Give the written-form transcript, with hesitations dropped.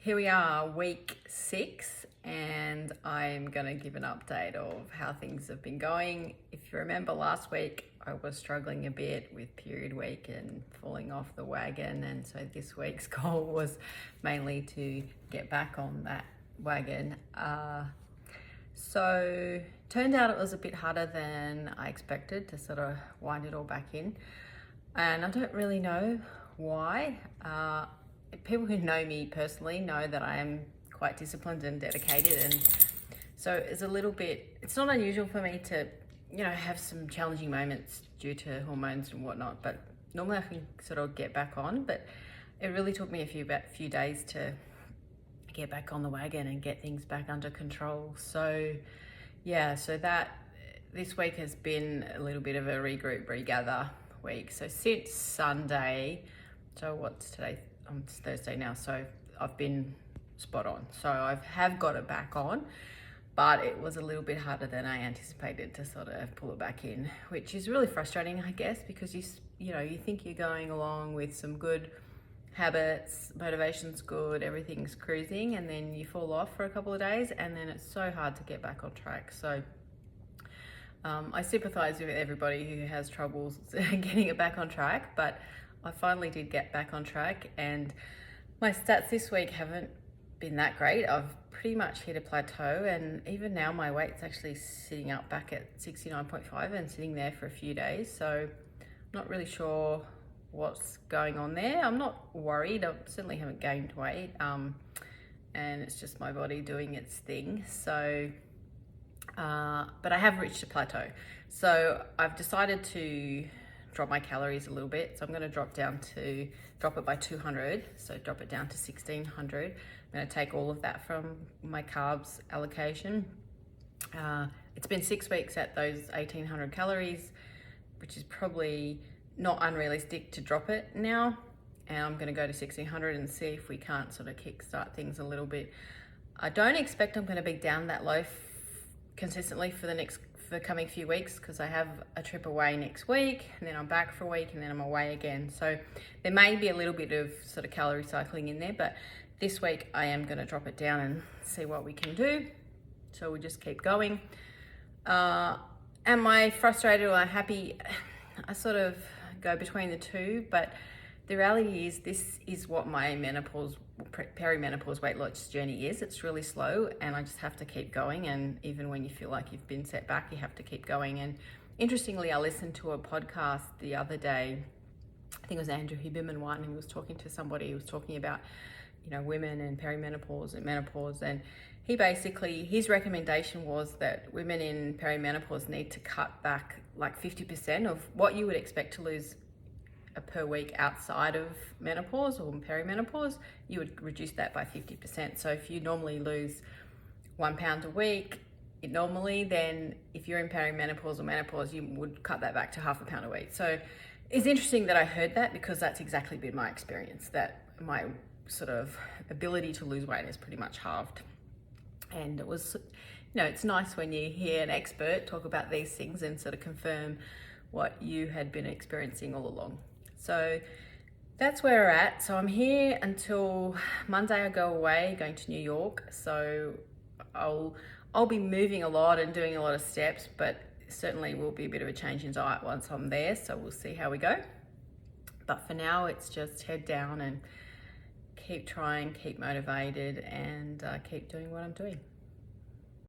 here we are, week 6, and I'm gonna give an update of how things have been going. If you remember last week, I was struggling a bit with period week and falling off the wagon, and so this week's goal was mainly to get back on that wagon. So turned out it was a bit harder than I expected to sort of wind it all back in, and I don't really know why. People who know me personally know that I am quite disciplined and dedicated, and so it's not unusual for me to, have some challenging moments due to hormones and whatnot, but normally I can sort of get back on, but it really took me a few days to get back on the wagon and get things back under control. So that this week has been a little bit of a regroup, regather week. So since Sunday, so what's today? It's Thursday now, so I've been spot on. So I have got it back on, but it was a little bit harder than I anticipated to sort of pull it back in, which is really frustrating, I guess, because you think you're going along with some good habits, motivation's good, everything's cruising, and then you fall off for a couple of days, and then it's so hard to get back on track. So I sympathize with everybody who has troubles getting it back on track, but I finally did get back on track, and my stats this week haven't been that great. I've pretty much hit a plateau, and even now my weight's actually sitting up back at 69.5 and sitting there for a few days. So I'm not really sure what's going on there. I'm not worried. I certainly haven't gained weight, and it's just my body doing its thing. So but I have reached a plateau. So I've decided to drop my calories a little bit. So I'm going to drop it by 200. So drop it down to 1600. I'm going to take all of that from my carbs allocation. It's been 6 weeks at those 1800 calories, which is probably not unrealistic to drop it now. And I'm going to go to 1600 and see if we can't sort of kickstart things a little bit. I don't expect I'm going to be down that low consistently for the coming few weeks, because I have a trip away next week, and then I'm back for a week, and then I'm away again. So there may be a little bit of sort of calorie cycling in there, but this week I am going to drop it down and see what we can do. So we'll just keep going. Am I frustrated or happy? I sort of go between the two, but the reality is this is what my perimenopause weight loss journey is. It's really slow, and I just have to keep going. And even when you feel like you've been set back, you have to keep going. And interestingly, I listened to a podcast the other day. I think it was Andrew Huberman-White, and he was talking to somebody who was talking about, women and perimenopause and menopause. And his recommendation was that women in perimenopause need to cut back like 50% of what you would expect to lose per week outside of menopause or perimenopause. You would reduce that by 50%. So if you normally lose 1 pound a week, then if you're in perimenopause or menopause, you would cut that back to half a pound a week. So it's interesting that I heard that, because that's exactly been my experience, that my sort of ability to lose weight is pretty much halved. And it was, it's nice when you hear an expert talk about these things and sort of confirm what you had been experiencing all along. So that's where we're at. So I'm here until Monday. I go away, going to New York. So I'll be moving a lot and doing a lot of steps, but certainly will be a bit of a change in diet once I'm there. So we'll see how we go. But for now, it's just head down and keep trying, keep motivated, and keep doing what I'm doing.